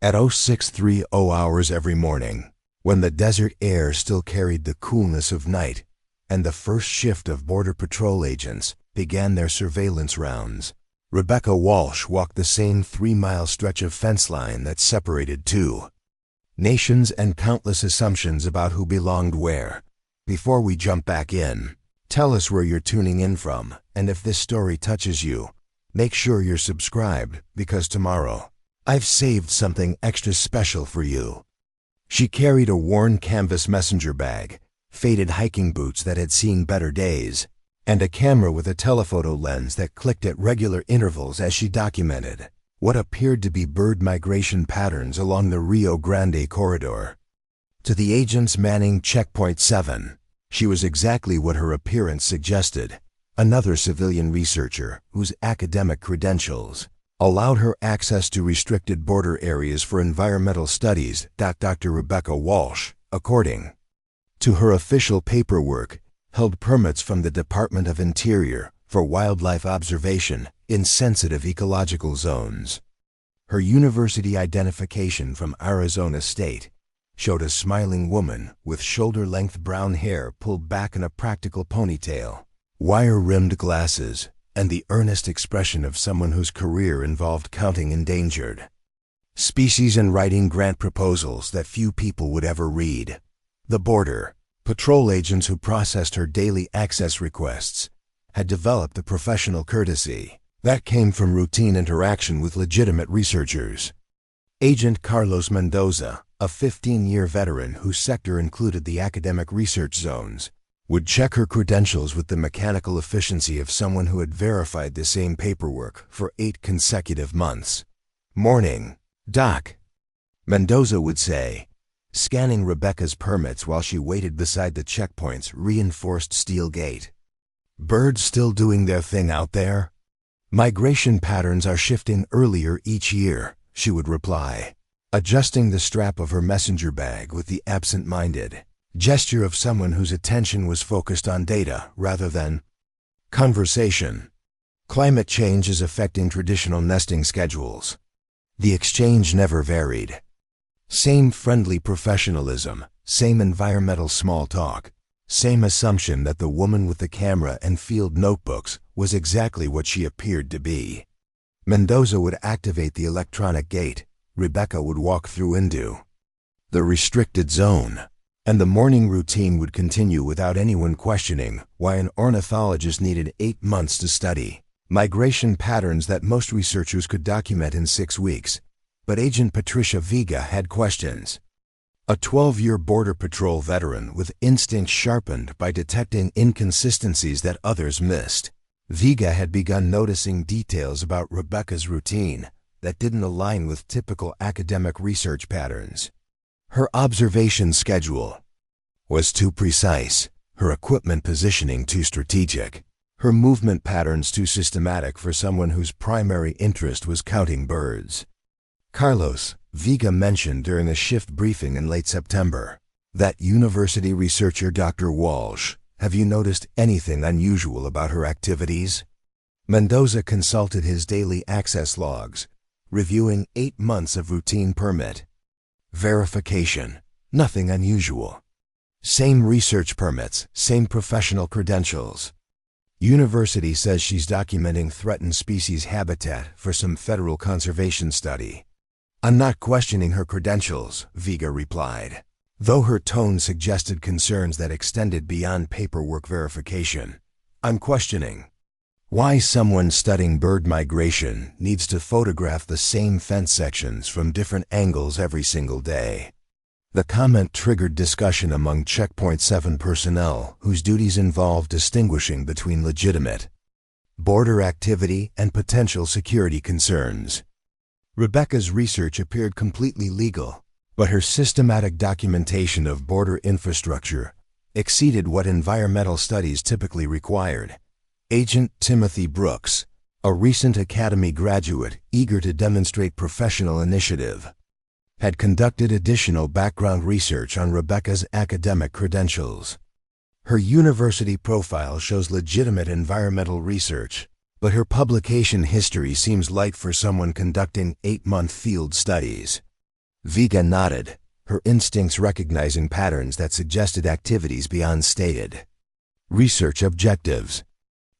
At 0630 hours every morning, when the desert air still carried the coolness of night, and the first shift of Border Patrol agents began their surveillance rounds, Rebecca Walsh walked the same 3-mile stretch of fence line that separated two nations and countless assumptions about who belonged where. Before we jump back in, tell us where you're tuning in from, and if this story touches you, make sure you're subscribed, because tomorrow, I've saved something extra special for you. She carried a worn canvas messenger bag, faded hiking boots that had seen better days, and a camera with a telephoto lens that clicked at regular intervals as she documented what appeared to be bird migration patterns along the Rio Grande corridor. To the agents manning Checkpoint 7, she was exactly what her appearance suggested, another civilian researcher whose academic credentials allowed her access to restricted border areas for environmental studies. Dr. Rebecca Walsh, according to her official paperwork, held permits from the Department of Interior for wildlife observation in sensitive ecological zones. Her university identification from Arizona State showed a smiling woman with shoulder-length brown hair pulled back in a practical ponytail, wire-rimmed glasses, and the earnest expression of someone whose career involved counting endangered species and writing grant proposals that few people would ever read. The Border Patrol agents who processed her daily access requests had developed a professional courtesy that came from routine interaction with legitimate researchers. Agent Carlos Mendoza, a 15-year veteran whose sector included the academic research zones, would check her credentials with the mechanical efficiency of someone who had verified the same paperwork for 8 consecutive months. "Morning, Doc," Mendoza would say, scanning Rebecca's permits while she waited beside the checkpoint's reinforced steel gate. "Birds still doing their thing out there?" "Migration patterns are shifting earlier each year," she would reply, adjusting the strap of her messenger bag with the absent-minded gesture of someone whose attention was focused on data rather than conversation. "Climate change is affecting traditional nesting schedules." The exchange never varied. Same friendly professionalism, same environmental small talk, same assumption that the woman with the camera and field notebooks was exactly what she appeared to be. Mendoza would activate the electronic gate Rebecca would walk through into the restricted zone, and the morning routine would continue without anyone questioning why an ornithologist needed 8 months to study migration patterns that most researchers could document in 6 weeks. But Agent Patricia Vega had questions. A 12-year Border Patrol veteran with instincts sharpened by detecting inconsistencies that others missed, Vega had begun noticing details about Rebecca's routine that didn't align with typical academic research patterns. Her observation schedule was too precise, her equipment positioning too strategic, her movement patterns too systematic for someone whose primary interest was counting birds. "Carlos," Vega mentioned during a shift briefing in late September, "that university researcher Dr. Walsh, have you noticed anything unusual about her activities?" Mendoza consulted his daily access logs, reviewing 8 months of routine permit verification. Nothing unusual. Same research permits, same professional credentials. University says she's documenting threatened species habitat for some federal conservation study. "I'm not questioning her credentials," Vega replied, though her tone suggested concerns that extended beyond paperwork verification. "I'm questioning why someone studying bird migration needs to photograph the same fence sections from different angles every single day." The comment triggered discussion among Checkpoint 7 personnel whose duties involved distinguishing between legitimate border activity and potential security concerns. Rebecca's research appeared completely legal, but her systematic documentation of border infrastructure exceeded what environmental studies typically required. Agent Timothy Brooks, a recent Academy graduate eager to demonstrate professional initiative, had conducted additional background research on Rebecca's academic credentials. Her university profile shows legitimate environmental research, but her publication history seems light for someone conducting 8-month field studies. Vega nodded, her instincts recognizing patterns that suggested activities beyond stated. Research objectives.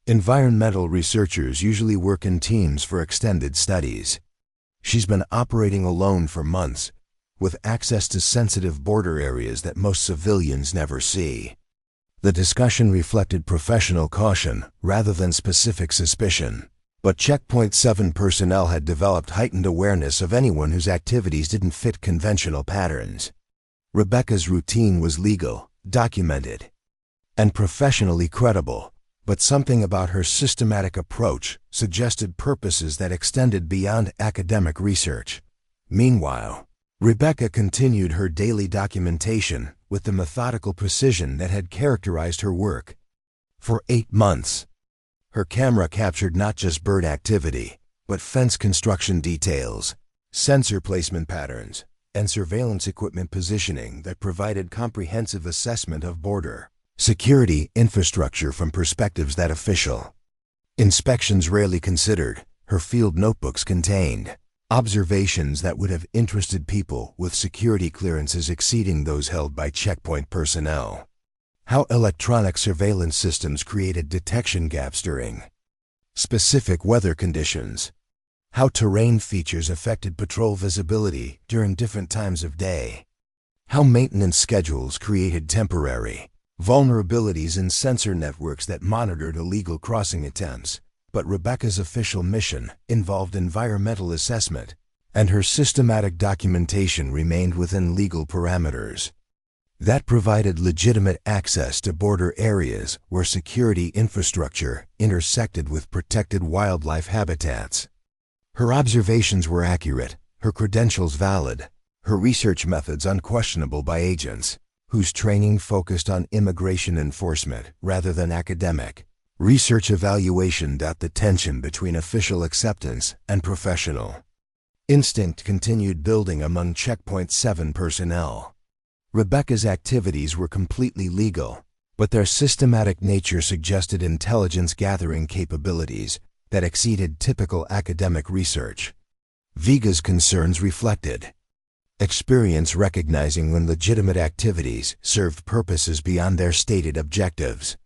Environmental researchers usually work in teams for extended studies. She's been operating alone for months, with access to sensitive border areas that most civilians never see. The discussion reflected professional caution rather than specific suspicion, but Checkpoint 7 personnel had developed heightened awareness of anyone whose activities didn't fit conventional patterns. Rebecca's routine was legal, documented, and professionally credible, but something about her systematic approach suggested purposes that extended beyond academic research. Meanwhile, Rebecca continued her daily documentation with the methodical precision that had characterized her work. For 8 months, her camera captured not just bird activity, but fence construction details, sensor placement patterns, and surveillance equipment positioning that provided comprehensive assessment of border security infrastructure from perspectives that official inspections rarely considered. Her field notebooks contained observations that would have interested people with security clearances exceeding those held by checkpoint personnel. How electronic surveillance systems created detection gaps during specific weather conditions. How terrain features affected patrol visibility during different times of day. How maintenance schedules created temporary vulnerabilities in sensor networks that monitored illegal crossing attempts. But Rebecca's official mission involved environmental assessment, and her systematic documentation remained within legal parameters. That provided legitimate access to border areas where security infrastructure intersected with protected wildlife habitats. Her observations were accurate, her credentials valid, her research methods unquestionable by agents whose training focused on immigration enforcement rather than academic research evaluation. The tension between official acceptance and professional instinct continued building among Checkpoint 7 personnel. Rebecca's activities were completely legal, but their systematic nature suggested intelligence-gathering capabilities that exceeded typical academic research. Vega's concerns reflected experience recognizing when legitimate activities served purposes beyond their stated objectives.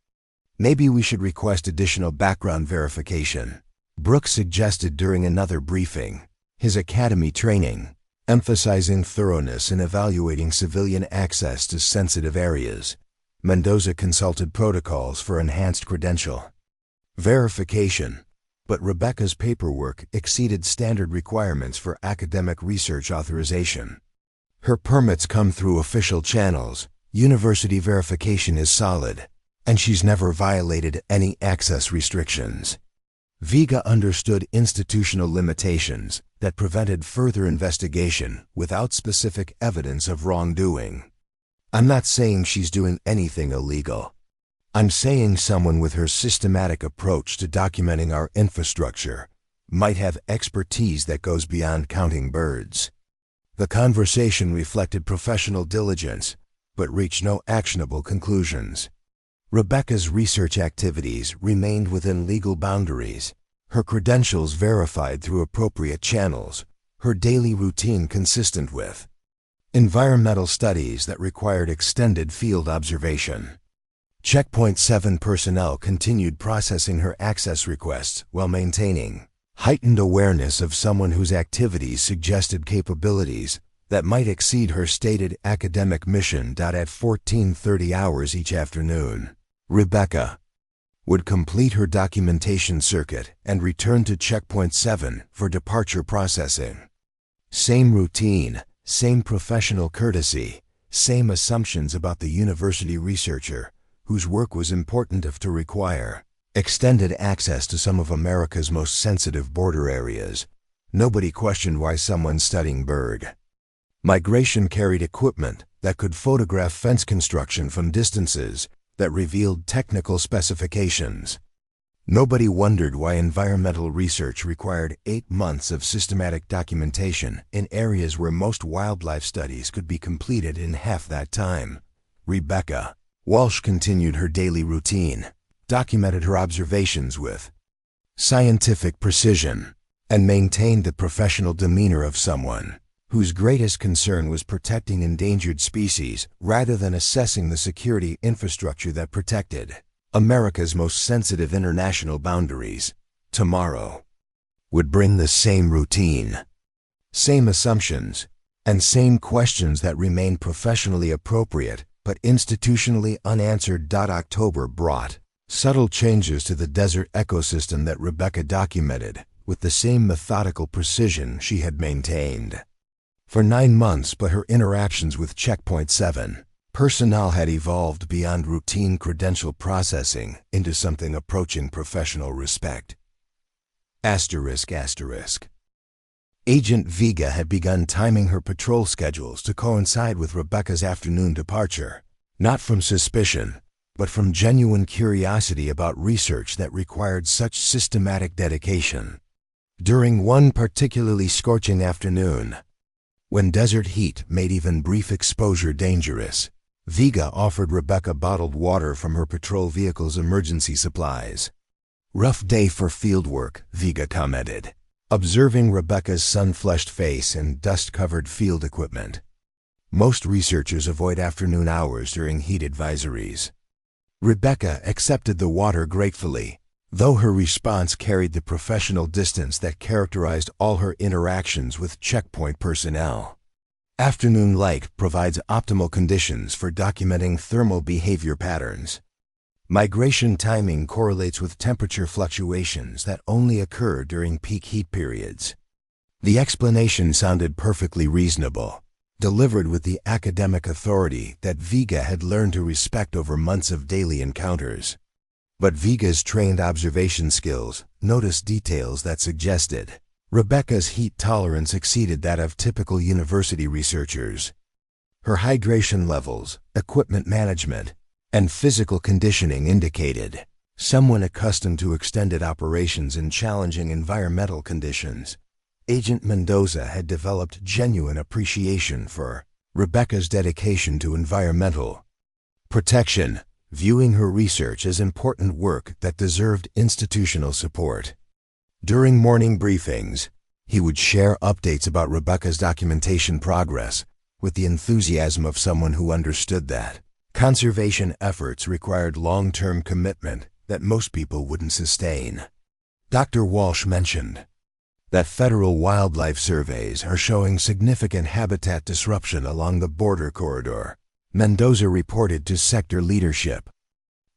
Maybe we should request additional background verification, Brooks suggested during another briefing. His academy training, emphasizing thoroughness in evaluating civilian access to sensitive areas. Mendoza consulted protocols for enhanced credential verification, but Rebecca's paperwork exceeded standard requirements for academic research authorization. Her permits come through official channels, university verification is solid, and she's never violated any access restrictions. Vega understood institutional limitations that prevented further investigation without specific evidence of wrongdoing. I'm not saying she's doing anything illegal. I'm saying someone with her systematic approach to documenting our infrastructure might have expertise that goes beyond counting birds. The conversation reflected professional diligence, but reached no actionable conclusions. Rebecca's research activities remained within legal boundaries, her credentials verified through appropriate channels, her daily routine consistent with environmental studies that required extended field observation. Checkpoint 7 personnel continued processing her access requests while maintaining heightened awareness of someone whose activities suggested capabilities that might exceed her stated academic mission. At 14:30 hours each afternoon, Rebecca would complete her documentation circuit and return to Checkpoint 7 for departure processing. Same routine, same professional courtesy, same assumptions about the university researcher whose work was important enough to require extended access to some of America's most sensitive border areas. Nobody questioned why someone studying bird migration carried equipment that could photograph fence construction from distances that revealed technical specifications. Nobody wondered why environmental research required 8 months of systematic documentation in areas where most wildlife studies could be completed in half that time. Rebecca Walsh continued her daily routine, documented her observations with scientific precision, and maintained the professional demeanor of someone whose greatest concern was protecting endangered species rather than assessing the security infrastructure that protected America's most sensitive international boundaries. Tomorrow would bring the same routine, same assumptions, and same questions that remain professionally appropriate but institutionally unanswered. October brought subtle changes to the desert ecosystem that Rebecca documented with the same methodical precision she had maintained for 9 months, but her interactions with Checkpoint 7 personnel had evolved beyond routine credential processing into something approaching professional respect. Agent Vega had begun timing her patrol schedules to coincide with Rebecca's afternoon departure, not from suspicion, but from genuine curiosity about research that required such systematic dedication. During one particularly scorching afternoon, when desert heat made even brief exposure dangerous, Vega offered Rebecca bottled water from her patrol vehicle's emergency supplies. "Rough day for field work," Vega commented, observing Rebecca's sun-flushed face and dust-covered field equipment. "Most researchers avoid afternoon hours during heat advisories." Rebecca accepted the water gratefully, though her response carried the professional distance that characterized all her interactions with checkpoint personnel. Afternoon light provides optimal conditions for documenting thermal behavior patterns. Migration timing correlates with temperature fluctuations that only occur during peak heat periods. The explanation sounded perfectly reasonable, delivered with the academic authority that Vega had learned to respect over months of daily encounters. But Vega's trained observation skills noticed details that suggested Rebecca's heat tolerance exceeded that of typical university researchers. Her hydration levels, equipment management, and physical conditioning indicated someone accustomed to extended operations in challenging environmental conditions. Agent Mendoza had developed genuine appreciation for Rebecca's dedication to environmental protection, viewing her research as important work that deserved institutional support. During morning briefings, he would share updates about Rebecca's documentation progress with the enthusiasm of someone who understood that conservation efforts required long-term commitment that most people wouldn't sustain. Dr. Walsh mentioned that federal wildlife surveys are showing significant habitat disruption along the border corridor. Mendoza reported to sector leadership.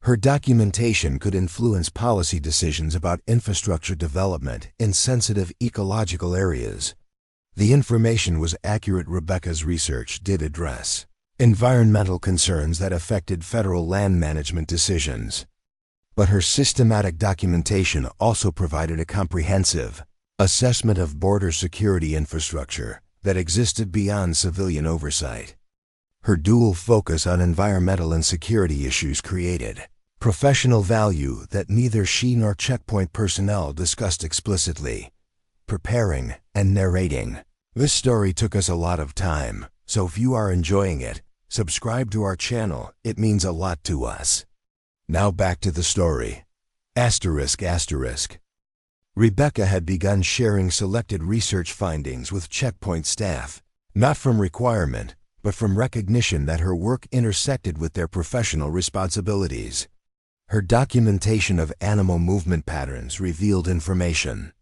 Her documentation could influence policy decisions about infrastructure development in sensitive ecological areas. The information was accurate. Rebecca's research did address environmental concerns that affected federal land management decisions. But her systematic documentation also provided a comprehensive assessment of border security infrastructure that existed beyond civilian oversight. Her dual focus on environmental and security issues created professional value that neither she nor checkpoint personnel discussed explicitly. Preparing and narrating this story took us a lot of time, so if you are enjoying it, subscribe to our channel. It means a lot to us. Now back to the story. Rebecca had begun sharing selected research findings with checkpoint staff, not from requirement, but from recognition that her work intersected with their professional responsibilities. Her documentation of animal movement patterns revealed information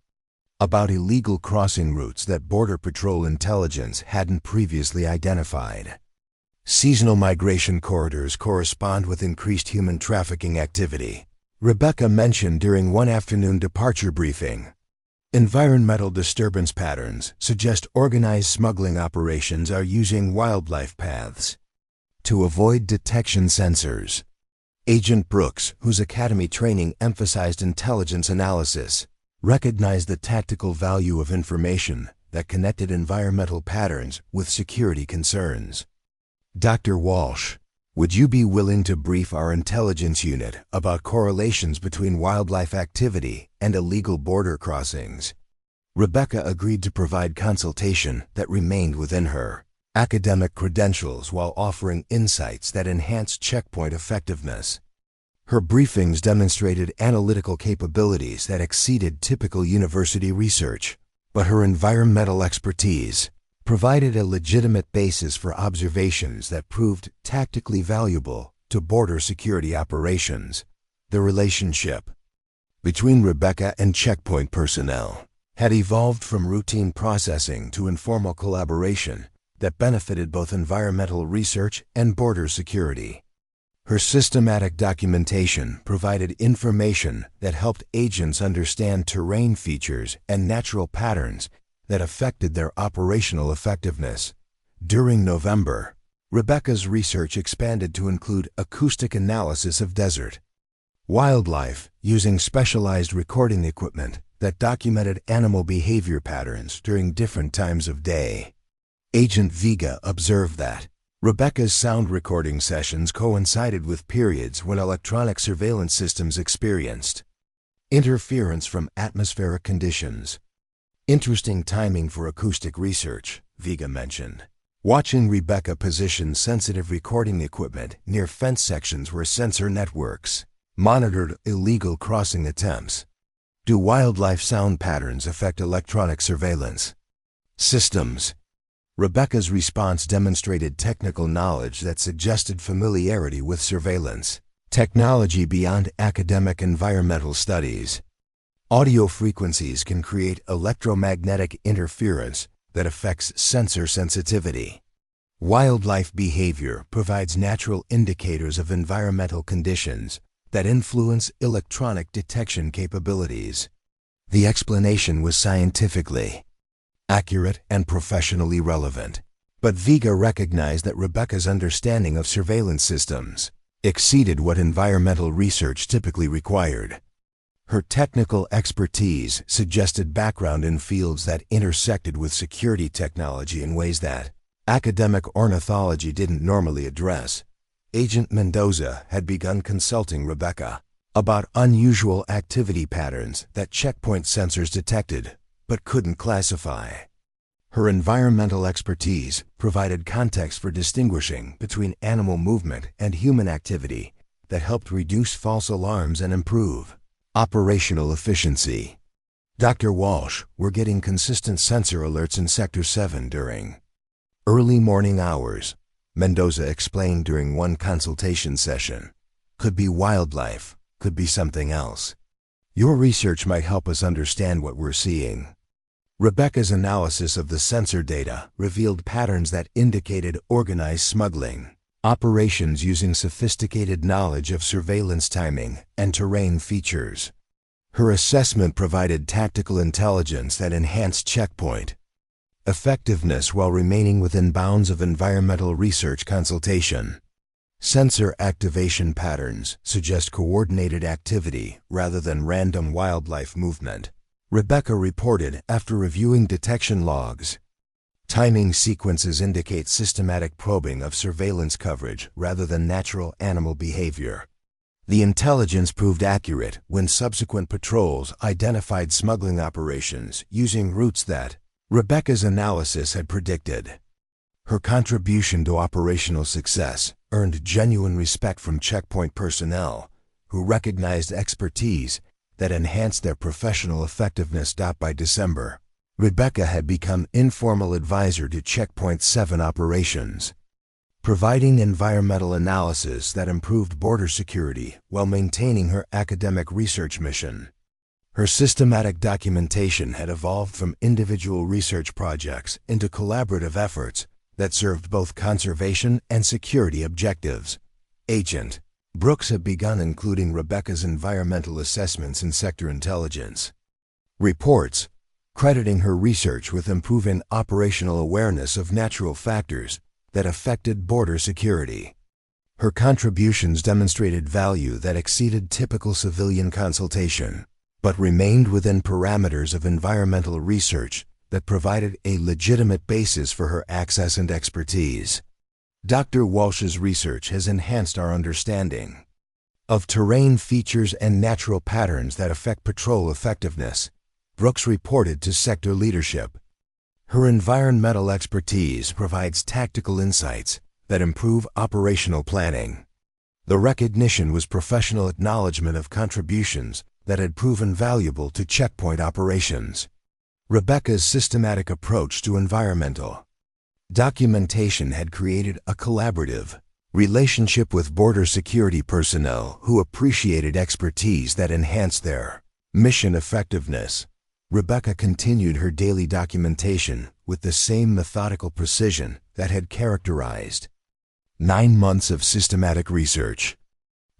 about illegal crossing routes that Border Patrol intelligence hadn't previously identified. Seasonal migration corridors correspond with increased human trafficking activity, Rebecca mentioned during one afternoon departure briefing. Environmental disturbance patterns suggest organized smuggling operations are using wildlife paths to avoid detection sensors. Agent Brooks, whose academy training emphasized intelligence analysis, recognized the tactical value of information that connected environmental patterns with security concerns. Dr. Walsh, would you be willing to brief our intelligence unit about correlations between wildlife activity and illegal border crossings? Rebecca agreed to provide consultation that remained within her academic credentials while offering insights that enhanced checkpoint effectiveness. Her briefings demonstrated analytical capabilities that exceeded typical university research, but her environmental expertise provided a legitimate basis for observations that proved tactically valuable to border security operations. The relationship between Rebecca and checkpoint personnel had evolved from routine processing to informal collaboration that benefited both environmental research and border security. Her systematic documentation provided information that helped agents understand terrain features and natural patterns that affected their operational effectiveness. During November, Rebecca's research expanded to include acoustic analysis of desert wildlife using specialized recording equipment that documented animal behavior patterns during different times of day. Agent Vega observed that Rebecca's sound recording sessions coincided with periods when electronic surveillance systems experienced interference from atmospheric conditions. Interesting timing for acoustic research, Vega mentioned. Watching Rebecca position sensitive recording equipment near fence sections where sensor networks monitored illegal crossing attempts. Do wildlife sound patterns affect electronic surveillance systems? Rebecca's response demonstrated technical knowledge that suggested familiarity with surveillance technology beyond academic environmental studies. Audio frequencies can create electromagnetic interference that affects sensor sensitivity. Wildlife behavior provides natural indicators of environmental conditions that influence electronic detection capabilities. The explanation was scientifically accurate and professionally relevant, but Vega recognized that Rebecca's understanding of surveillance systems exceeded what environmental research typically required. Her technical expertise suggested background in fields that intersected with security technology in ways that academic ornithology didn't normally address. Agent Mendoza had begun consulting Rebecca about unusual activity patterns that checkpoint sensors detected but couldn't classify. Her environmental expertise provided context for distinguishing between animal movement and human activity that helped reduce false alarms and improve operational efficiency. Dr. Walsh, we're getting consistent sensor alerts in Sector 7 during early morning hours, Mendoza explained during one consultation session. Could be wildlife, could be something else. Your research might help us understand what we're seeing. Rebecca's analysis of the sensor data revealed patterns that indicated organized smuggling operations using sophisticated knowledge of surveillance timing and terrain features. Her assessment provided tactical intelligence that enhanced checkpoint effectiveness while remaining within bounds of environmental research consultation. Sensor activation patterns suggest coordinated activity rather than random wildlife movement, Rebecca reported after reviewing detection logs. Timing sequences indicate systematic probing of surveillance coverage rather than natural animal behavior. The intelligence proved accurate when subsequent patrols identified smuggling operations using routes that Rebecca's analysis had predicted. Her contribution to operational success earned genuine respect from checkpoint personnel who recognized expertise that enhanced their professional effectiveness. By December, Rebecca had become informal advisor to Checkpoint 7 operations, providing environmental analysis that improved border security while maintaining her academic research mission. Her systematic documentation had evolved from individual research projects into collaborative efforts that served both conservation and security objectives. Agent Brooks had begun including Rebecca's environmental assessments in sector intelligence reports, crediting her research with improving operational awareness of natural factors that affected border security. Her contributions demonstrated value that exceeded typical civilian consultation, but remained within parameters of environmental research that provided a legitimate basis for her access and expertise. Dr. Walsh's research has enhanced our understanding of terrain features and natural patterns that affect patrol effectiveness, Brooks reported to sector leadership. Her environmental expertise provides tactical insights that improve operational planning. The recognition was professional acknowledgement of contributions that had proven valuable to checkpoint operations. Rebecca's systematic approach to environmental Documentation had created a collaborative relationship with border security personnel who appreciated expertise that enhanced their mission effectiveness. Rebecca continued her daily documentation with the same methodical precision that had characterized 9 months of systematic research.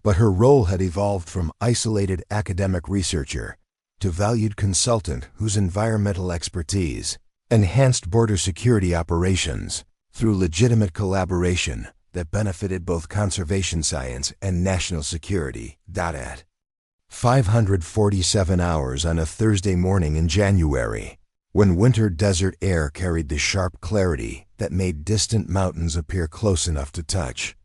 But her role had evolved from isolated academic researcher to valued consultant whose environmental expertise enhanced border security operations through legitimate collaboration that benefited both conservation science and national security. At 547 hours on a Thursday morning in January, when winter desert air carried the sharp clarity that made distant mountains appear close enough to touch,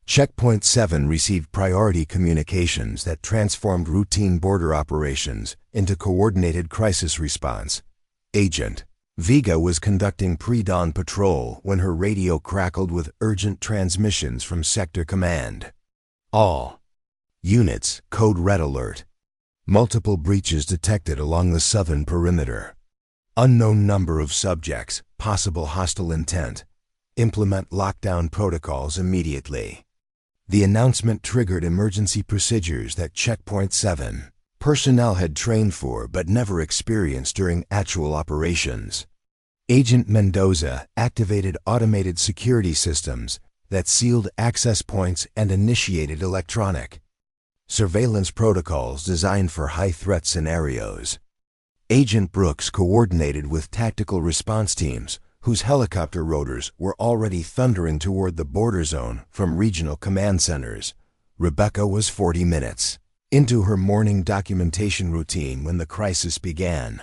Checkpoint 7 received priority communications that transformed routine border operations into coordinated crisis response. Agent Vega was conducting pre-dawn patrol when her radio crackled with urgent transmissions from Sector Command. All units, code red alert. Multiple breaches detected along the southern perimeter. Unknown number of subjects, possible hostile intent. Implement lockdown protocols immediately. The announcement triggered emergency procedures that Checkpoint 7 personnel had trained for but never experienced during actual operations. Agent Mendoza activated automated security systems that sealed access points and initiated electronic surveillance protocols designed for high-threat scenarios. Agent Brooks coordinated with tactical response teams whose helicopter rotors were already thundering toward the border zone from regional command centers. Rebecca was 40 minutes into her morning documentation routine when the crisis began.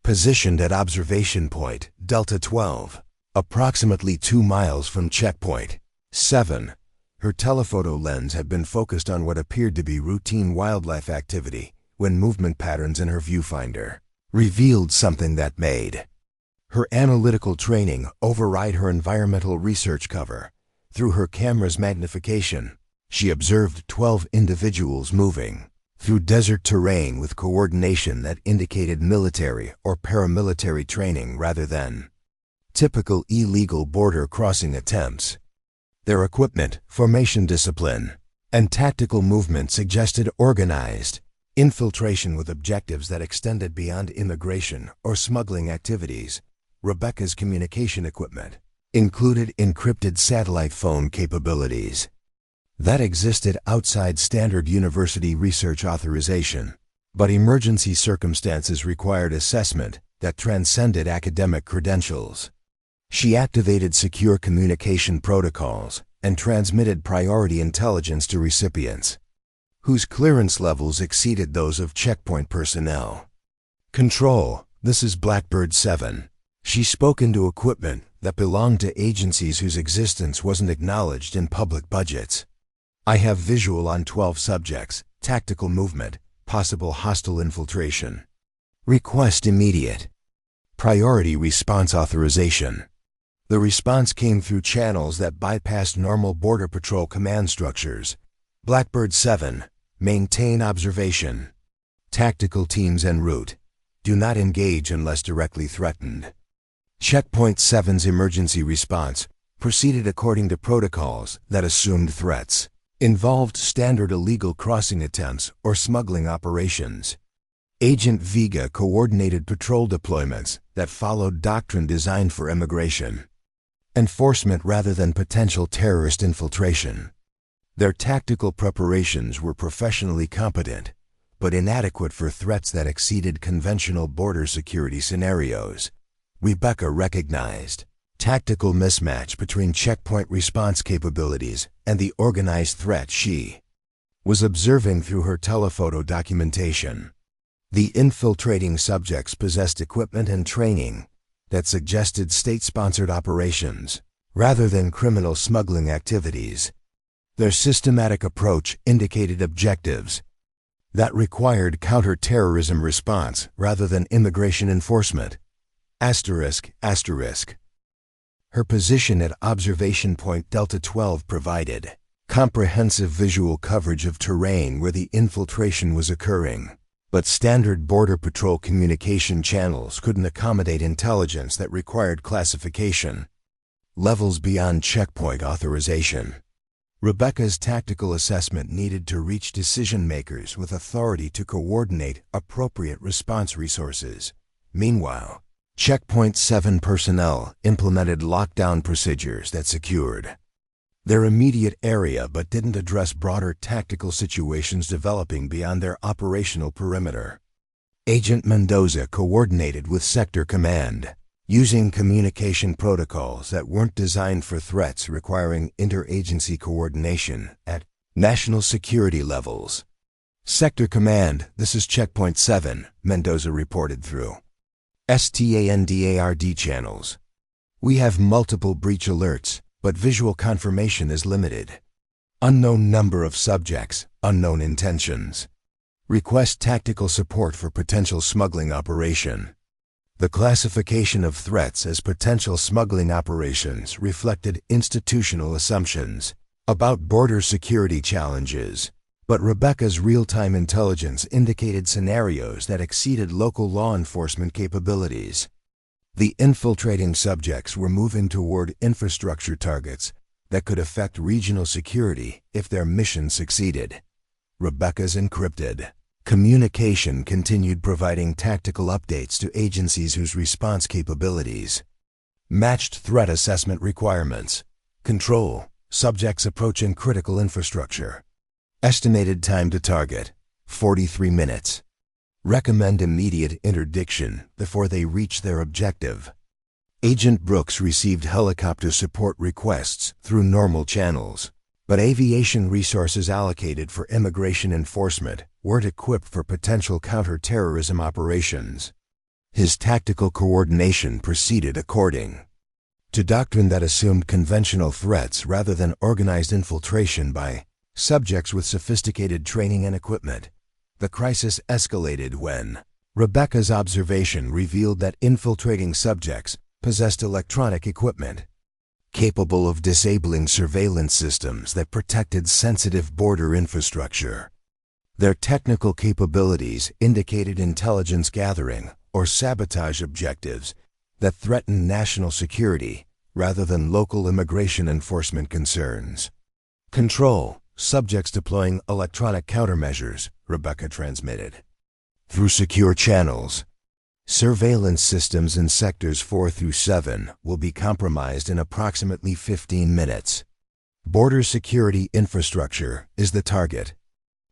Positioned at observation point Delta 12, approximately 2 miles from Checkpoint 7, her telephoto lens had been focused on what appeared to be routine wildlife activity when movement patterns in her viewfinder revealed something that made her analytical training override her environmental research cover. Through her camera's magnification, she observed 12 individuals moving through desert terrain with coordination that indicated military or paramilitary training rather than typical illegal border crossing attempts. Their equipment, formation discipline, and tactical movement suggested organized infiltration with objectives that extended beyond immigration or smuggling activities. Rebecca's communication equipment included encrypted satellite phone capabilities that existed outside standard university research authorization, but emergency circumstances required assessment that transcended academic credentials. She activated secure communication protocols and transmitted priority intelligence to recipients whose clearance levels exceeded those of checkpoint personnel. Control, this is Blackbird 7. She spoke into equipment that belonged to agencies whose existence wasn't acknowledged in public budgets. I have visual on 12 subjects, tactical movement, possible hostile infiltration. Request immediate priority response authorization. The response came through channels that bypassed normal Border Patrol command structures. Blackbird 7, maintain observation. Tactical teams en route. Do not engage unless directly threatened. Checkpoint 7's emergency response proceeded according to protocols that assumed threats involved standard illegal crossing attempts or smuggling operations. Agent Vega coordinated patrol deployments that followed doctrine designed for immigration enforcement rather than potential terrorist infiltration. Their tactical preparations were professionally competent, but inadequate for threats that exceeded conventional border security scenarios. Rebecca recognized tactical mismatch between checkpoint response capabilities and the organized threat she was observing through her telephoto documentation. The infiltrating subjects possessed equipment and training that suggested state-sponsored operations rather than criminal smuggling activities. Their systematic approach indicated objectives that required counter-terrorism response rather than immigration enforcement. Her position at observation point Delta 12 provided comprehensive visual coverage of terrain where the infiltration was occurring, but standard Border Patrol communication channels couldn't accommodate intelligence that required classification. Levels beyond checkpoint authorization. Rebecca's tactical assessment needed to reach decision-makers with authority to coordinate appropriate response resources. Meanwhile, Checkpoint 7 personnel implemented lockdown procedures that secured their immediate area but didn't address broader tactical situations developing beyond their operational perimeter. Agent Mendoza coordinated with Sector Command, using communication protocols that weren't designed for threats requiring interagency coordination at national security levels. Sector Command, this is Checkpoint 7, Mendoza reported through STANDARD channels. We have multiple breach alerts, but visual confirmation is limited. Unknown number of subjects, unknown intentions. Request tactical support for potential smuggling operation. The classification of threats as potential smuggling operations reflected institutional assumptions about border security challenges, but Rebecca's real-time intelligence indicated scenarios that exceeded local law enforcement capabilities. The infiltrating subjects were moving toward infrastructure targets that could affect regional security if their mission succeeded. Rebecca's encrypted communication continued providing tactical updates to agencies whose response capabilities matched threat assessment requirements. Control, subjects approaching critical infrastructure. Estimated time to target, 43 minutes. Recommend immediate interdiction before they reach their objective. Agent Brooks received helicopter support requests through normal channels, but aviation resources allocated for immigration enforcement weren't equipped for potential counter-terrorism operations. His tactical coordination proceeded according to doctrine that assumed conventional threats rather than organized infiltration by subjects with sophisticated training and equipment. The crisis escalated when Rebecca's observation revealed that infiltrating subjects possessed electronic equipment capable of disabling surveillance systems that protected sensitive border infrastructure. Their technical capabilities indicated intelligence gathering or sabotage objectives that threatened national security rather than local immigration enforcement concerns. Control, subjects deploying electronic countermeasures, Rebecca transmitted through secure channels. Surveillance systems in sectors 4 through 7 will be compromised in approximately 15 minutes. Border security infrastructure is the target.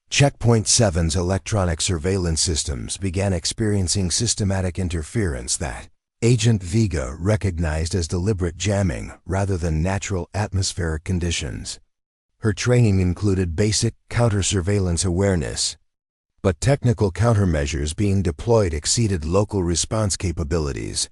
Checkpoint 7's electronic surveillance systems began experiencing systematic interference that Agent Vega recognized as deliberate jamming rather than natural atmospheric conditions. Her training included basic counter-surveillance awareness, but technical countermeasures being deployed exceeded local response capabilities.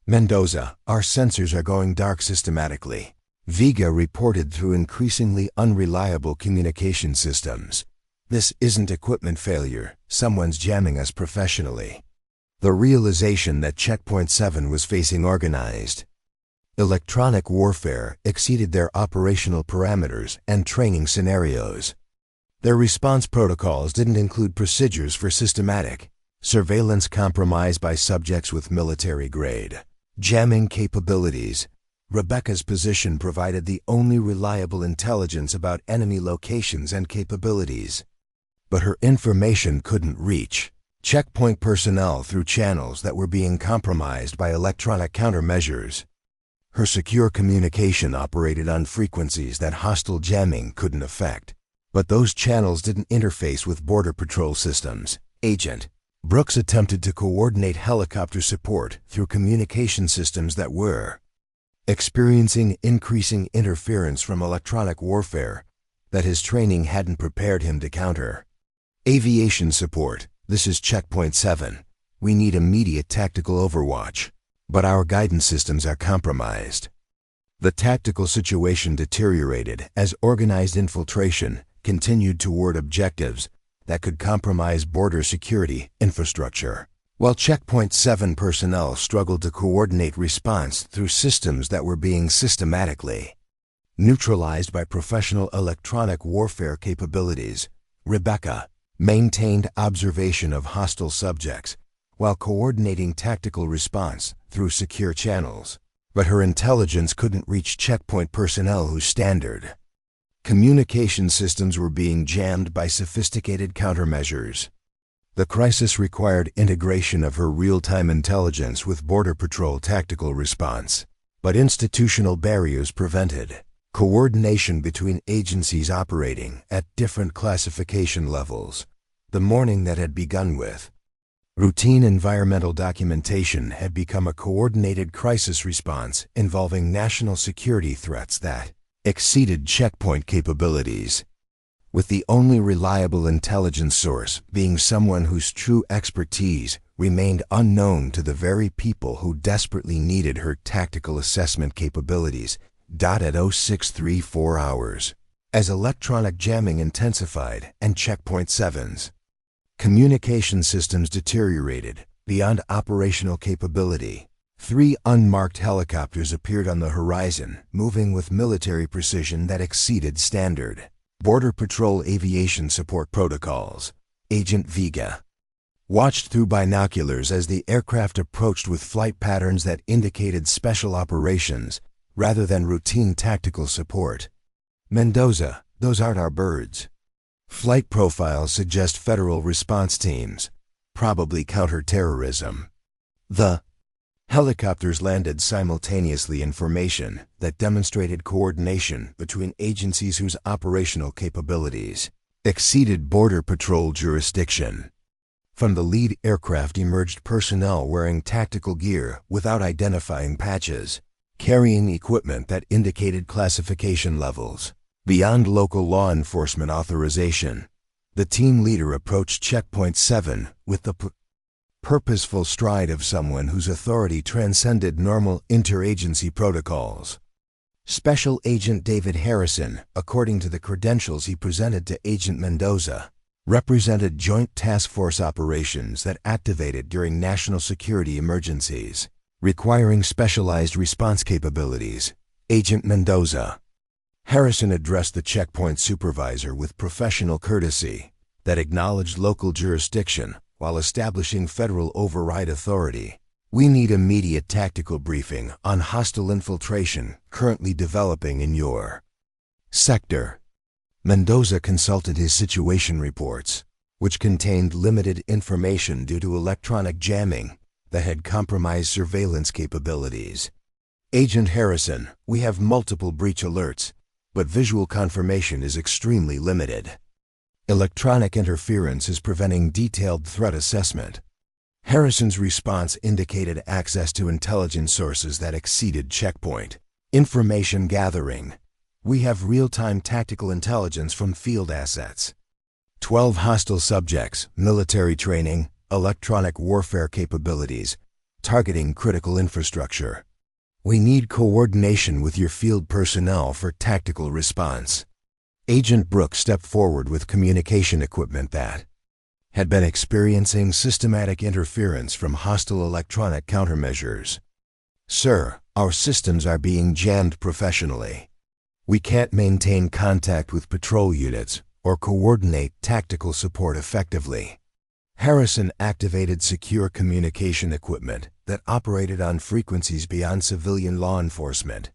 Mendoza, our sensors are going dark systematically, Vega reported through increasingly unreliable communication systems. This isn't equipment failure, someone's jamming us professionally. The realization that Checkpoint 7 was facing organized electronic warfare exceeded their operational parameters and training scenarios. Their response protocols didn't include procedures for systematic surveillance compromise by subjects with military-grade jamming capabilities. Rebecca's position provided the only reliable intelligence about enemy locations and capabilities. But her information couldn't reach checkpoint personnel through channels that were being compromised by electronic countermeasures. Her secure communication operated on frequencies that hostile jamming couldn't affect. But those channels didn't interface with Border Patrol systems. Agent Brooks attempted to coordinate helicopter support through communication systems that were experiencing increasing interference from electronic warfare that his training hadn't prepared him to counter. Aviation support, this is Checkpoint 7. We need immediate tactical overwatch, but our guidance systems are compromised. The tactical situation deteriorated as organized infiltration continued toward objectives that could compromise border security infrastructure, while Checkpoint 7 personnel struggled to coordinate response through systems that were being systematically neutralized by professional electronic warfare capabilities. Rebecca maintained observation of hostile subjects while coordinating tactical response through secure channels. But her intelligence couldn't reach checkpoint personnel whose standard communication systems were being jammed by sophisticated countermeasures. The crisis required integration of her real-time intelligence with Border Patrol tactical response, but institutional barriers prevented coordination between agencies operating at different classification levels. The morning that had begun with routine environmental documentation had become a coordinated crisis response involving national security threats that exceeded checkpoint capabilities, with the only reliable intelligence source being someone whose true expertise remained unknown to the very people who desperately needed her tactical assessment capabilities. At 0634 hours, as electronic jamming intensified and Checkpoint 7's communication systems deteriorated beyond operational capability, 3 unmarked helicopters appeared on the horizon, moving with military precision that exceeded standard Border Patrol aviation support protocols. Agent Vega watched through binoculars as the aircraft approached with flight patterns that indicated special operations rather than routine tactical support. Mendoza, those aren't our birds. Flight profiles suggest federal response teams, probably counter-terrorism. The helicopters landed simultaneously in formation that demonstrated coordination between agencies whose operational capabilities exceeded Border Patrol jurisdiction. From the lead aircraft emerged personnel wearing tactical gear without identifying patches, carrying equipment that indicated classification levels beyond local law enforcement authorization. The team leader approached Checkpoint 7 with the purposeful stride of someone whose authority transcended normal interagency protocols. Special Agent David Harrison, according to the credentials he presented to Agent Mendoza, represented Joint Task Force operations that activated during national security emergencies, requiring specialized response capabilities. Agent Mendoza. Harrison addressed the checkpoint supervisor with professional courtesy that acknowledged local jurisdiction while establishing federal override authority. We need immediate tactical briefing on hostile infiltration currently developing in your sector. Mendoza consulted his situation reports, which contained limited information due to electronic jamming that had compromised surveillance capabilities. Agent Harrison, we have multiple breach alerts, but visual confirmation is extremely limited. Electronic interference is preventing detailed threat assessment. Harrison's response indicated access to intelligence sources that exceeded checkpoint information gathering. We have real-time tactical intelligence from field assets. 12 hostile subjects, military training, electronic warfare capabilities, targeting critical infrastructure. We need coordination with your field personnel for tactical response. Agent Brooks stepped forward with communication equipment that had been experiencing systematic interference from hostile electronic countermeasures. Sir, our systems are being jammed professionally. We can't maintain contact with patrol units or coordinate tactical support effectively. Harrison activated secure communication equipment that operated on frequencies beyond civilian law enforcement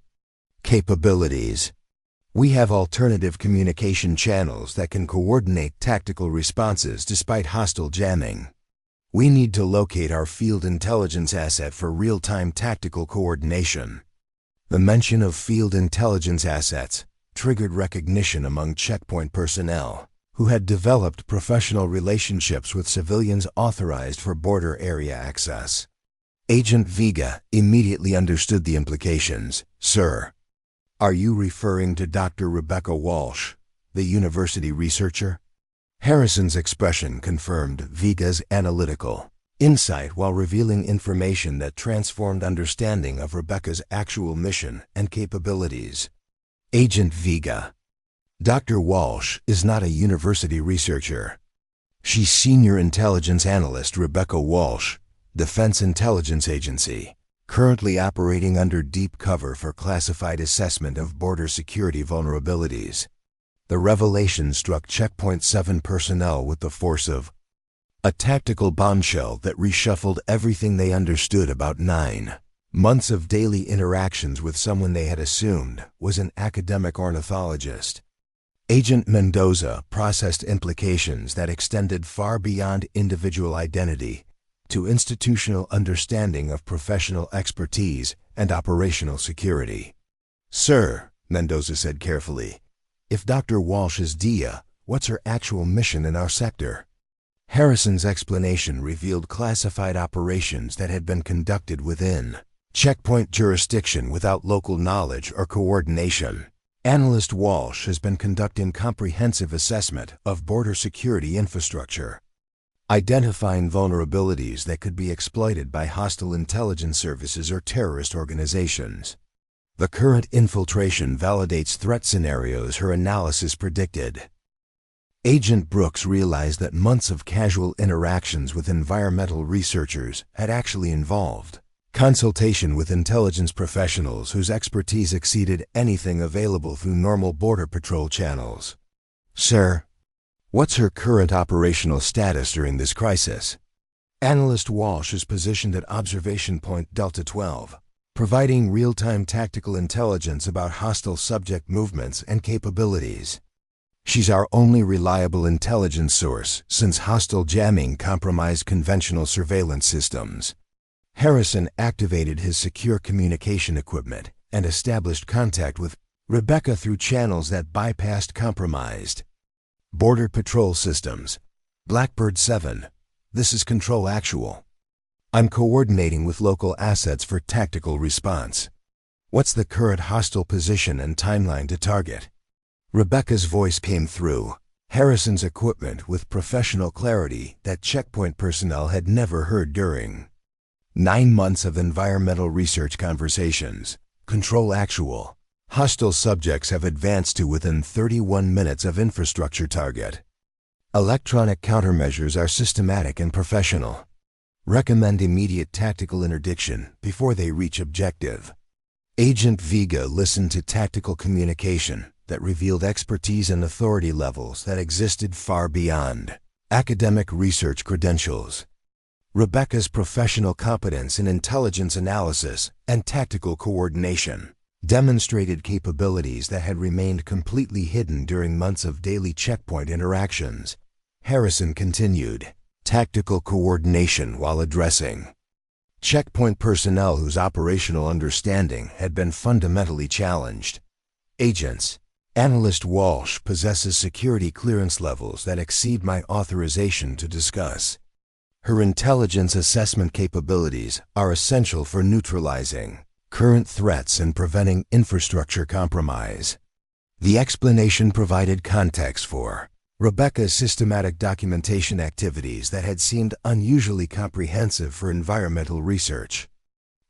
capabilities. We have alternative communication channels that can coordinate tactical responses despite hostile jamming. We need to locate our field intelligence asset for real-time tactical coordination. The mention of field intelligence assets triggered recognition among checkpoint personnel who had developed professional relationships with civilians authorized for border area access. Agent Vega immediately understood the implications. Sir, are you referring to Dr. Rebecca Walsh, the university researcher? Harrison's expression confirmed Vega's analytical insight while revealing information that transformed understanding of Rebecca's actual mission and capabilities. Agent Vega. Dr. Walsh is not a university researcher. She's Senior Intelligence Analyst Rebecca Walsh, Defense Intelligence Agency, currently operating under deep cover for classified assessment of border security vulnerabilities. The revelation struck Checkpoint 7 personnel with the force of a tactical bombshell that reshuffled everything they understood about 9 Months of daily interactions with someone they had assumed was an academic ornithologist. Agent Mendoza processed implications that extended far beyond individual identity to institutional understanding of professional expertise and operational security. "Sir," Mendoza said carefully, "if Dr. Walsh is DIA, what's her actual mission in our sector?" Harrison's explanation revealed classified operations that had been conducted within checkpoint jurisdiction without local knowledge or coordination. Analyst Walsh has been conducting comprehensive assessment of border security infrastructure, identifying vulnerabilities that could be exploited by hostile intelligence services or terrorist organizations. The current infiltration validates threat scenarios her analysis predicted. Agent Brooks realized that months of casual interactions with environmental researchers had actually involved consultation with intelligence professionals whose expertise exceeded anything available through normal Border Patrol channels. "Sir, what's her current operational status during this crisis?" Analyst Walsh is positioned at Observation Point Delta 12, providing real-time tactical intelligence about hostile subject movements and capabilities. She's our only reliable intelligence source since hostile jamming compromised conventional surveillance systems. Harrison activated his secure communication equipment and established contact with Rebecca through channels that bypassed compromised Border Patrol systems. "Blackbird 7, this is Control Actual. I'm coordinating with local assets for tactical response. What's the current hostile position and timeline to target?" Rebecca's voice came through Harrison's equipment with professional clarity that checkpoint personnel had never heard during 9 months of environmental research conversations. "Control Actual. Hostile subjects have advanced to within 31 minutes of infrastructure target. Electronic countermeasures are systematic and professional. Recommend immediate tactical interdiction before they reach objective." Agent Vega listened to tactical communication that revealed expertise and authority levels that existed far beyond academic research credentials. Rebecca's professional competence in intelligence analysis and tactical coordination demonstrated capabilities that had remained completely hidden during months of daily checkpoint interactions. Harrison continued tactical coordination while addressing checkpoint personnel whose operational understanding had been fundamentally challenged. "Agents, Analyst Walsh possesses security clearance levels that exceed my authorization to discuss. Her intelligence assessment capabilities are essential for neutralizing current threats and preventing infrastructure compromise." The explanation provided context for Rebecca's systematic documentation activities that had seemed unusually comprehensive for environmental research.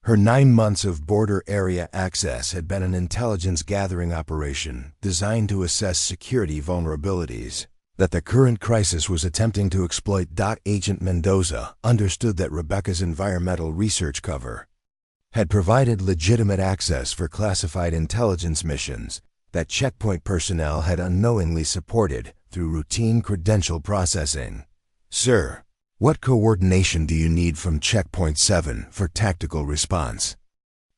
Her 9 months of border area access had been an intelligence gathering operation designed to assess security vulnerabilities that the current crisis was attempting to exploit. Agent Mendoza understood that Rebecca's environmental research cover had provided legitimate access for classified intelligence missions that checkpoint personnel had unknowingly supported through routine credential processing. "Sir, what coordination do you need from Checkpoint 7 for tactical response?"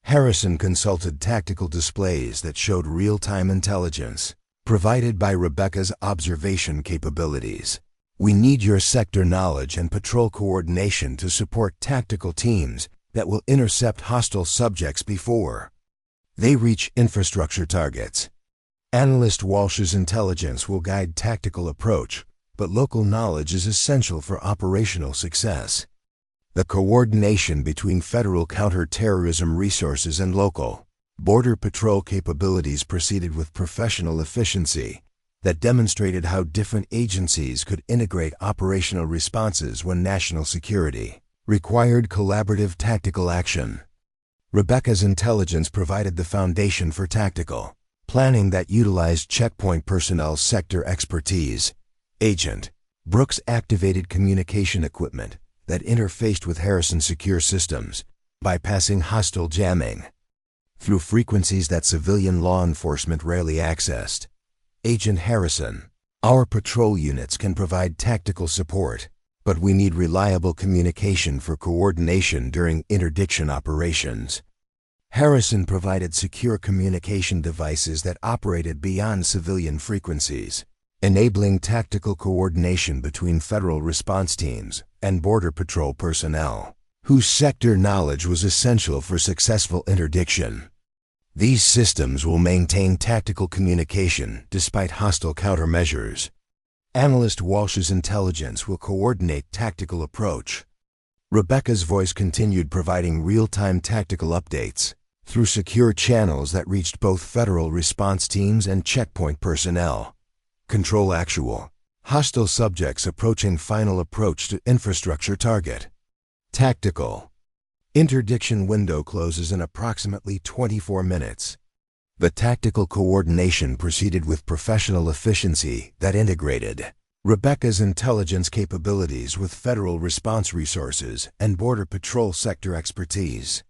Harrison consulted tactical displays that showed real-time intelligence provided by Rebecca's observation capabilities. "We need your sector knowledge and patrol coordination to support tactical teams that will intercept hostile subjects before they reach infrastructure targets. Analyst Walsh's intelligence will guide tactical approach, but local knowledge is essential for operational success. The coordination between federal counter-terrorism resources and local Border Patrol capabilities proceeded with professional efficiency that demonstrated how different agencies could integrate operational responses when national security required collaborative tactical action. Rebecca's intelligence provided the foundation for tactical planning that utilized checkpoint personnel's sector expertise. Agent Brooks activated communication equipment that interfaced with Harrison's secure systems, bypassing hostile jamming through frequencies that civilian law enforcement rarely accessed. "Agent Harrison, our patrol units can provide tactical support, but we need reliable communication for coordination during interdiction operations. Harrison provided secure communication devices that operated beyond civilian frequencies, enabling tactical coordination between federal response teams and Border Patrol personnel, whose sector knowledge was essential for successful interdiction. These systems will maintain tactical communication despite hostile countermeasures. Analyst Walsh's intelligence will coordinate tactical approach. Rebecca's voice continued providing real-time tactical updates through secure channels that reached both federal response teams and checkpoint personnel. Control actual. Hostile subjects approaching final approach to infrastructure target. Tactical. Interdiction window closes in approximately 24 minutes. The tactical coordination proceeded with professional efficiency that integrated Rebecca's intelligence capabilities with federal response resources and Border Patrol sector expertise.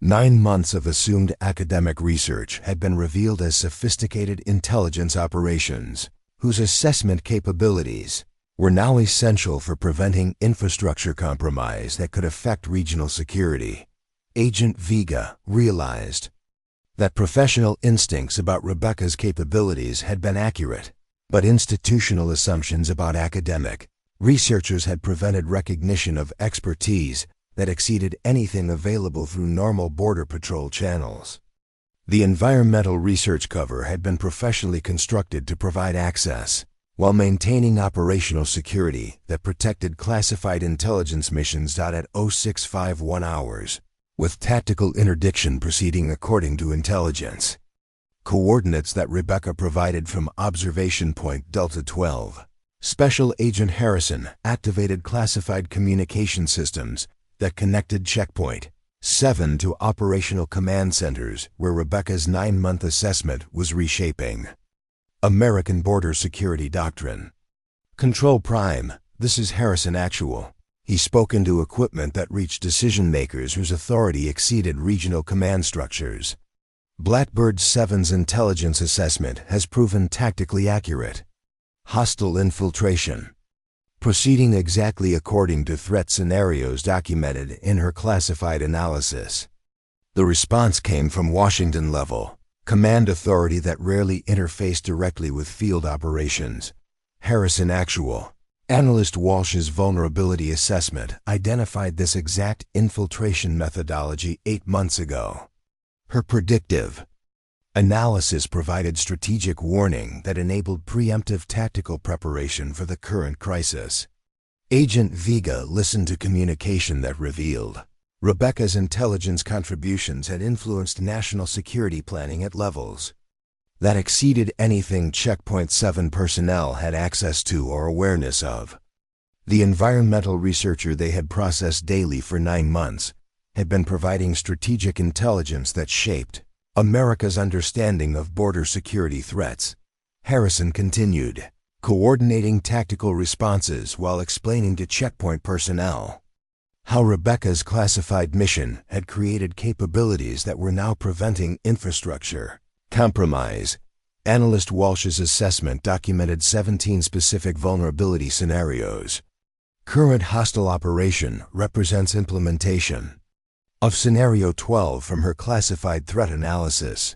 9 months of assumed academic research had been revealed as sophisticated intelligence operations, whose assessment capabilities were now essential for preventing infrastructure compromise that could affect regional security. Agent Vega realized that professional instincts about Rebecca's capabilities had been accurate, but institutional assumptions about academic researchers had prevented recognition of expertise that exceeded anything available through normal Border Patrol channels. The environmental research cover had been professionally constructed to provide access, while maintaining operational security that protected classified intelligence missions at 0651 hours, with tactical interdiction proceeding according to intelligence. Coordinates that Rebecca provided from Observation Point Delta 12. Special Agent Harrison activated classified communication systems that connected Checkpoint 7 to operational command centers where Rebecca's 9-month assessment was reshaping. American Border Security Doctrine. Control Prime, this is Harrison Actual. He spoke into equipment that reached decision-makers whose authority exceeded regional command structures. Blackbird 7's intelligence assessment has proven tactically accurate. Hostile infiltration. Proceeding exactly according to threat scenarios documented in her classified analysis. The response came from Washington level command authority that rarely interfaced directly with field operations. Harrison Actual. Analyst Walsh's vulnerability assessment identified this exact infiltration methodology 8 months ago. Her predictive analysis provided strategic warning that enabled preemptive tactical preparation for the current crisis. Agent Vega listened to communication that revealed Rebecca's intelligence contributions had influenced national security planning at levels that exceeded anything Checkpoint 7 personnel had access to or awareness of. The environmental researcher they had processed daily for 9 months had been providing strategic intelligence that shaped America's understanding of border security threats. Harrison continued, coordinating tactical responses while explaining to Checkpoint personnel how Rebecca's classified mission had created capabilities that were now preventing infrastructure compromise. Analyst Walsh's assessment documented 17 specific vulnerability scenarios. Current hostile operation represents implementation of Scenario 12 from her classified threat analysis.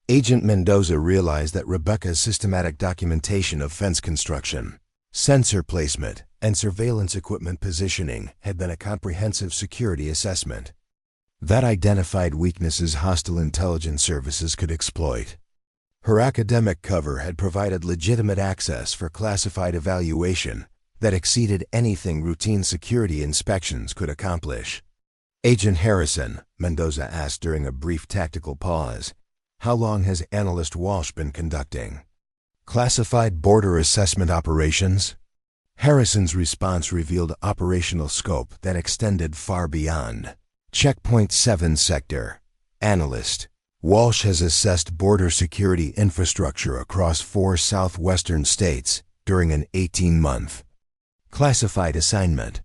Agent Mendoza realized that Rebecca's systematic documentation of fence construction, sensor placement, and surveillance equipment positioning had been a comprehensive security assessment that identified weaknesses hostile intelligence services could exploit. Her academic cover had provided legitimate access for classified evaluation that exceeded anything routine security inspections could accomplish. Agent Harrison, Mendoza asked during a brief tactical pause, how long has Analyst Walsh been conducting classified border assessment operations? Harrison's response revealed operational scope that extended far beyond Checkpoint 7 sector. Analyst Walsh has assessed border security infrastructure across 4 southwestern states during an 18-month classified assignment.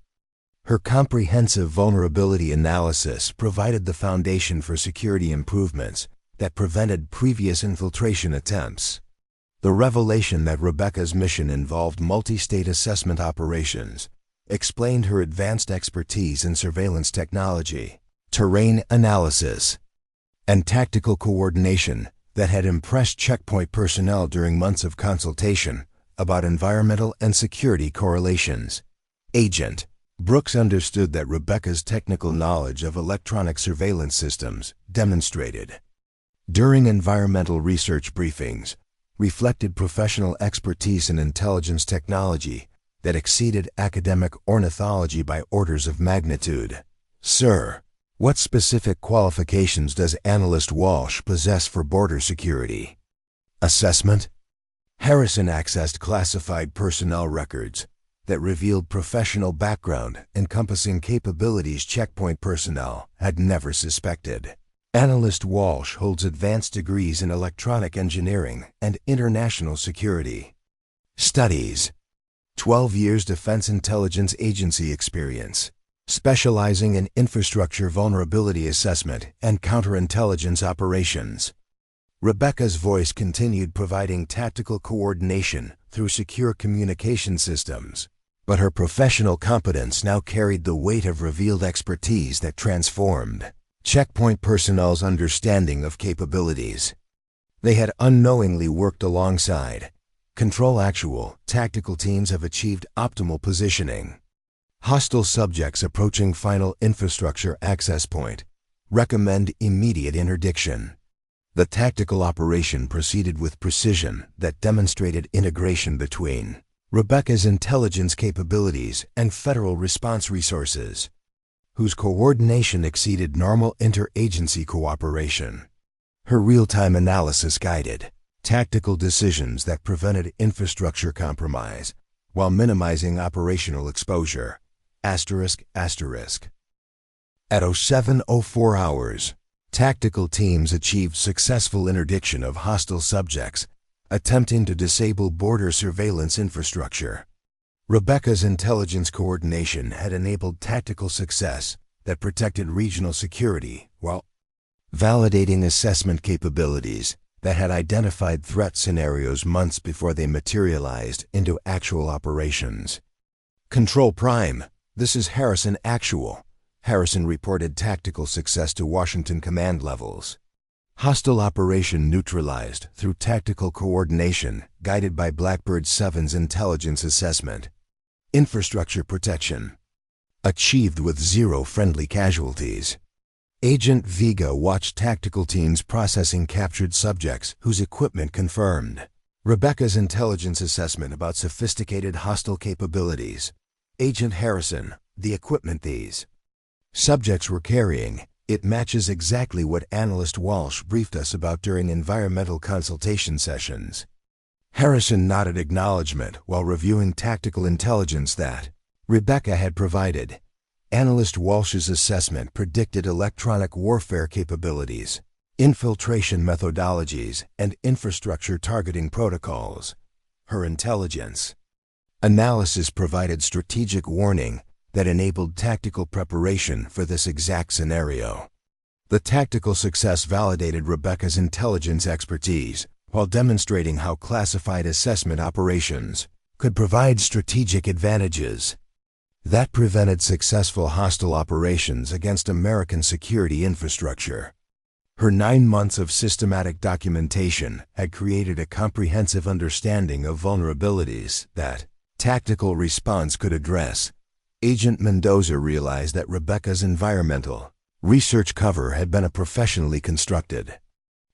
Her comprehensive vulnerability analysis provided the foundation for security improvements that prevented previous infiltration attempts. The revelation that Rebecca's mission involved multi-state assessment operations explained her advanced expertise in surveillance technology, terrain analysis, and tactical coordination that had impressed checkpoint personnel during months of consultation about environmental and security correlations. Agent Brooks understood that Rebecca's technical knowledge of electronic surveillance systems demonstrated during environmental research briefings reflected professional expertise in intelligence technology that exceeded academic ornithology by orders of magnitude. Sir, what specific qualifications does Analyst Walsh possess for border security? Assessment. Harrison accessed classified personnel records that revealed professional background encompassing capabilities checkpoint personnel had never suspected. Analyst Walsh holds advanced degrees in electronic engineering and international security. Studies: 12 years Defense Intelligence Agency experience, specializing in infrastructure vulnerability assessment and counterintelligence operations. Rebecca's voice continued providing tactical coordination through secure communication systems, but her professional competence now carried the weight of revealed expertise that transformed checkpoint personnel's understanding of capabilities. They had unknowingly worked alongside Control Actual tactical teams have achieved optimal positioning. Hostile subjects approaching final infrastructure access point. Recommend immediate interdiction. The tactical operation proceeded with precision that demonstrated integration between Rebecca's intelligence capabilities and federal response resources, whose coordination exceeded normal interagency cooperation. Her real-time analysis guided tactical decisions that prevented infrastructure compromise while minimizing operational exposure. At 07:04 hours, tactical teams achieved successful interdiction of hostile subjects attempting to disable border surveillance infrastructure. Rebecca's intelligence coordination had enabled tactical success that protected regional security while validating assessment capabilities that had identified threat scenarios months before they materialized into actual operations. Control Prime, this is Harrison Actual. Harrison reported tactical success to Washington command levels. Hostile operation neutralized through tactical coordination guided by Blackbird 7's intelligence assessment. Infrastructure protection achieved with 0 friendly casualties. Agent Vega watched tactical teams processing captured subjects whose equipment confirmed Rebecca's intelligence assessment about sophisticated hostile capabilities. Agent Harrison, the equipment these subjects were carrying, it matches exactly what Analyst Walsh briefed us about during environmental consultation sessions. Harrison nodded acknowledgement while reviewing tactical intelligence that Rebecca had provided. Analyst Walsh's assessment predicted electronic warfare capabilities, infiltration methodologies, and infrastructure targeting protocols. Her intelligence analysis provided strategic warning that enabled tactical preparation for this exact scenario. The tactical success validated Rebecca's intelligence expertise while demonstrating how classified assessment operations could provide strategic advantages that prevented successful hostile operations against American security infrastructure. Her 9 months of systematic documentation had created a comprehensive understanding of vulnerabilities that tactical response could address. Agent Mendoza realized that Rebecca's environmental research cover had been a professionally constructed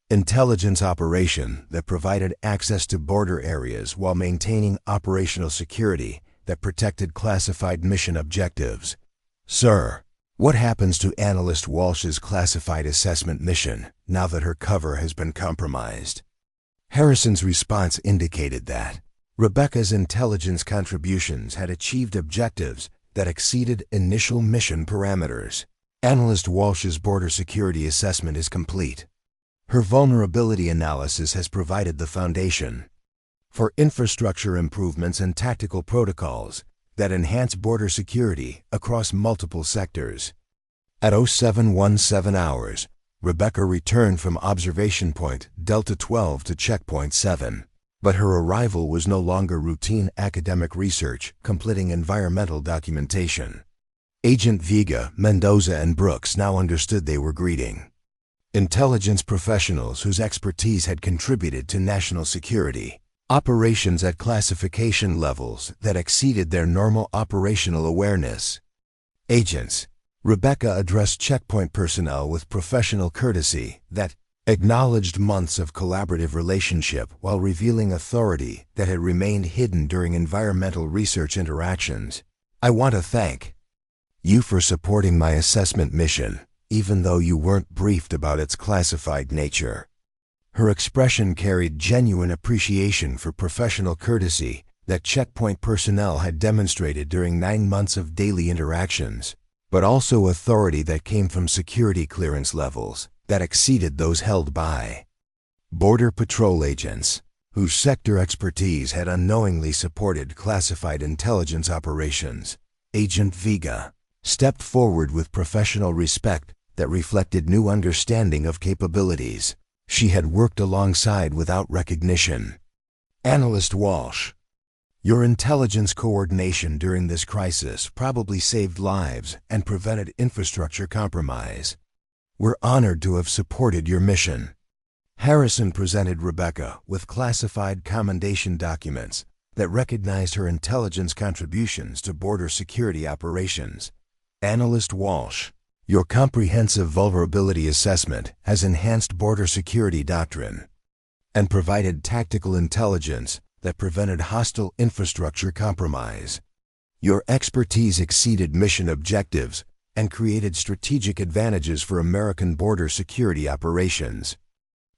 intelligence operation that provided access to border areas while maintaining operational security that protected classified mission objectives. Sir, what happens to Analyst Walsh's classified assessment mission now that her cover has been compromised? Harrison's response indicated that Rebecca's intelligence contributions had achieved objectives that exceeded initial mission parameters. Analyst Walsh's border security assessment is complete. Her vulnerability analysis has provided the foundation for infrastructure improvements and tactical protocols that enhance border security across multiple sectors. At 07:17 hours, Rebecca returned from observation point Delta 12 to checkpoint 7. But her arrival was no longer routine academic research completing environmental documentation. Agent Vega, Mendoza, and Brooks now understood they were greeting Intelligence professionals whose expertise had contributed to national security. Operations at classification levels that exceeded their normal operational awareness. Agents. Rebecca addressed checkpoint personnel with professional courtesy that acknowledged months of collaborative relationship while revealing authority that had remained hidden during environmental research interactions. I want to thank you for supporting my assessment mission, even though you weren't briefed about its classified nature. Her expression carried genuine appreciation for professional courtesy that checkpoint personnel had demonstrated during 9 months of daily interactions, but also authority that came from security clearance levels that exceeded those held by Border Patrol agents, whose sector expertise had unknowingly supported classified intelligence operations. Agent Vega stepped forward with professional respect that reflected new understanding of capabilities she had worked alongside without recognition. Analyst Walsh. Your intelligence coordination during this crisis probably saved lives and prevented infrastructure compromise. We're honored to have supported your mission. Harrison presented Rebecca with classified commendation documents that recognized her intelligence contributions to border security operations. Analyst Walsh. Your comprehensive vulnerability assessment has enhanced border security doctrine and provided tactical intelligence that prevented hostile infrastructure compromise. Your expertise exceeded mission objectives and created strategic advantages for American border security operations.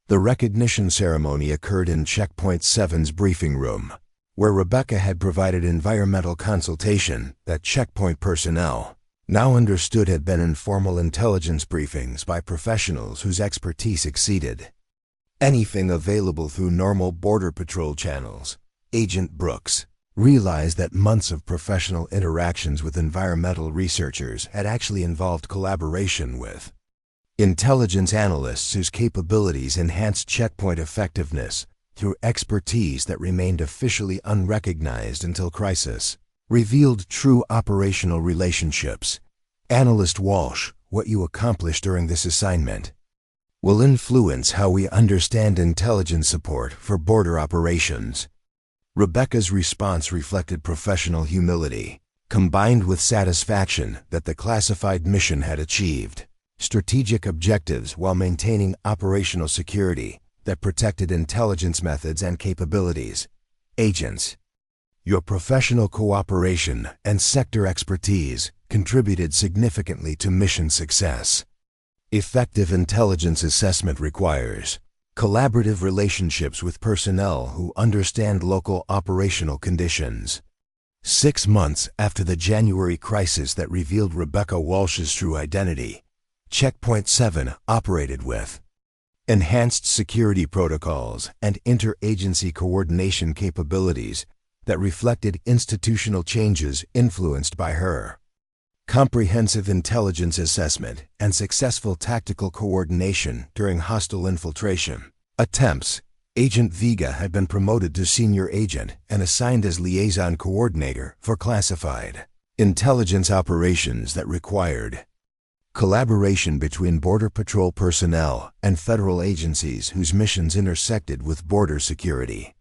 The recognition ceremony occurred in Checkpoint 7's briefing room, where Rebecca had provided environmental consultation that checkpoint personnel now understood had been informal intelligence briefings by professionals whose expertise exceeded anything available through normal Border Patrol channels. Agent Brooks realized that months of professional interactions with environmental researchers had actually involved collaboration with intelligence analysts whose capabilities enhanced checkpoint effectiveness through expertise that remained officially unrecognized until crisis revealed true operational relationships. Analyst Walsh, what you accomplished during this assignment will influence how we understand intelligence support for border operations. Rebecca's response reflected professional humility, combined with satisfaction that the classified mission had achieved strategic objectives while maintaining operational security that protected intelligence methods and capabilities. Agents. Your professional cooperation and sector expertise contributed significantly to mission success. Effective intelligence assessment requires collaborative relationships with personnel who understand local operational conditions. 6 months after the January crisis that revealed Rebecca Walsh's true identity, Checkpoint 7 operated with enhanced security protocols and interagency coordination capabilities that reflected institutional changes influenced by her. Comprehensive intelligence assessment and successful tactical coordination during hostile infiltration attempts. Agent Vega had been promoted to senior agent and assigned as liaison coordinator for classified intelligence operations that required collaboration between Border Patrol personnel and federal agencies whose missions intersected with border security.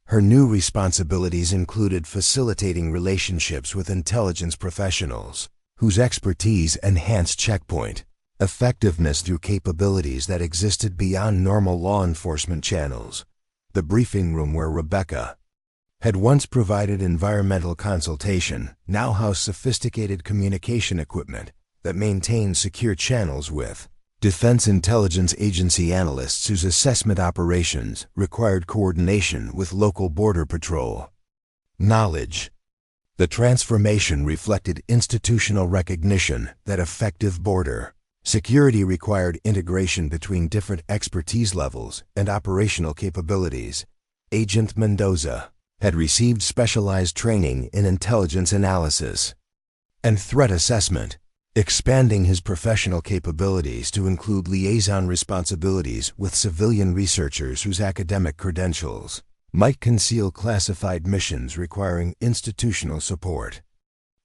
Her new responsibilities included facilitating relationships with intelligence professionals whose expertise enhanced checkpoint effectiveness through capabilities that existed beyond normal law enforcement channels. The briefing room where Rebecca had once provided environmental consultation now housed sophisticated communication equipment that maintained secure channels with Defense Intelligence Agency analysts whose assessment operations required coordination with local Border Patrol. Knowledge. The transformation reflected institutional recognition that effective border security required integration between different expertise levels and operational capabilities. Agent Mendoza had received specialized training in intelligence analysis and threat assessment, expanding his professional capabilities to include liaison responsibilities with civilian researchers whose academic credentials might conceal classified missions requiring institutional support.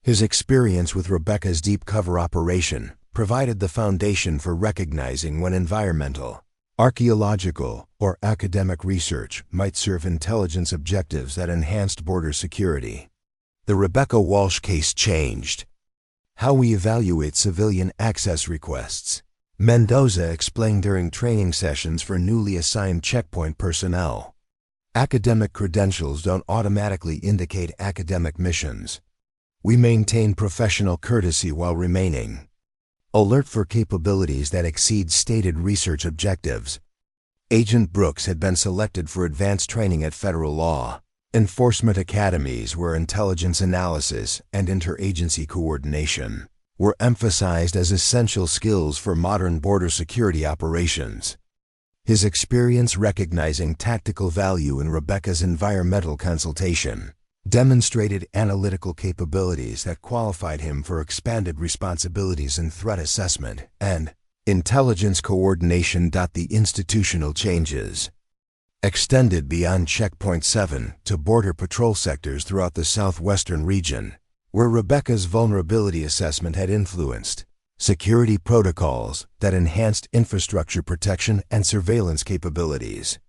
His experience with Rebecca's deep cover operation provided the foundation for recognizing when environmental, archaeological, or academic research might serve intelligence objectives that enhanced border security. The Rebecca Walsh case changed how we evaluate civilian access requests. Mendoza explained during training sessions for newly assigned checkpoint personnel. Academic credentials don't automatically indicate academic missions. We maintain professional courtesy while remaining alert for capabilities that exceed stated research objectives. Agent Brooks had been selected for advanced training at federal law enforcement academies where intelligence analysis and interagency coordination were emphasized as essential skills for modern border security operations. His experience recognizing tactical value in Rebecca's environmental consultation demonstrated analytical capabilities that qualified him for expanded responsibilities in threat assessment and intelligence coordination. The institutional changes extended beyond Checkpoint 7 to Border Patrol sectors throughout the southwestern region, where Rebecca's vulnerability assessment had influenced security protocols that enhanced infrastructure protection and surveillance capabilities.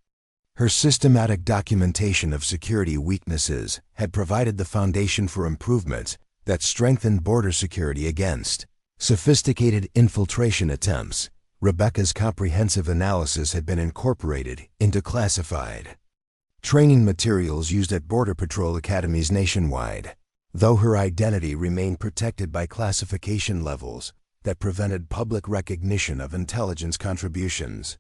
Her systematic documentation of security weaknesses had provided the foundation for improvements that strengthened border security against sophisticated infiltration attempts. Rebecca's comprehensive analysis had been incorporated into classified training materials used at Border Patrol academies nationwide, though her identity remained protected by classification levels that prevented public recognition of intelligence contributions.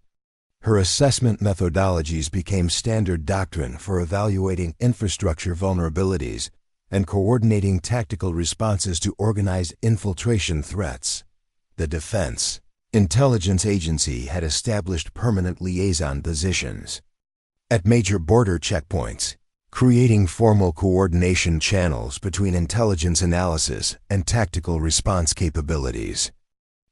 Her assessment methodologies became standard doctrine for evaluating infrastructure vulnerabilities and coordinating tactical responses to organized infiltration threats. The Defense Intelligence Agency had established permanent liaison positions at major border checkpoints, creating formal coordination channels between intelligence analysis and tactical response capabilities.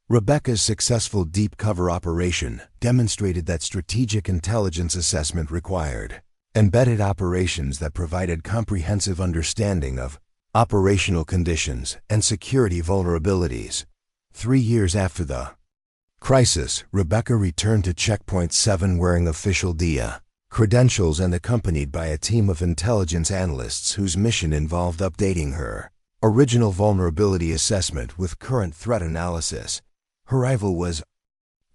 Rebecca's successful deep cover operation demonstrated that strategic intelligence assessment required embedded operations that provided comprehensive understanding of operational conditions and security vulnerabilities. 3 years after the crisis, Rebecca returned to Checkpoint 7 wearing official DIA credentials and accompanied by a team of intelligence analysts whose mission involved updating her original vulnerability assessment with current threat analysis. Her rival was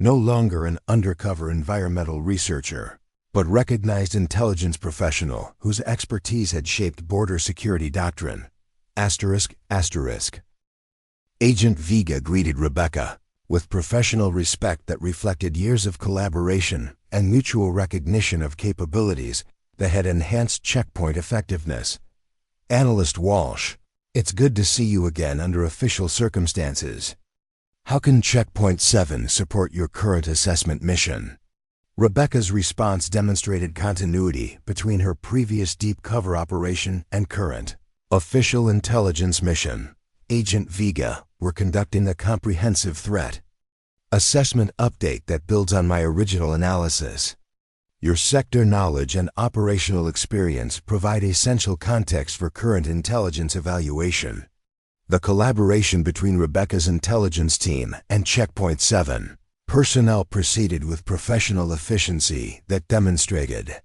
no longer an undercover environmental researcher, but recognized intelligence professional whose expertise had shaped border security doctrine. Agent Vega greeted Rebecca with professional respect that reflected years of collaboration and mutual recognition of capabilities that had enhanced checkpoint effectiveness. Analyst Walsh, it's good to see you again under official circumstances. How can Checkpoint 7 support your current assessment mission? Rebecca's response demonstrated continuity between her previous deep cover operation and current official intelligence mission. Agent Vega, we're conducting a comprehensive threat assessment update that builds on my original analysis. Your sector knowledge and operational experience provide essential context for current intelligence evaluation. The collaboration between Rebecca's intelligence team and Checkpoint 7 personnel proceeded with professional efficiency that demonstrated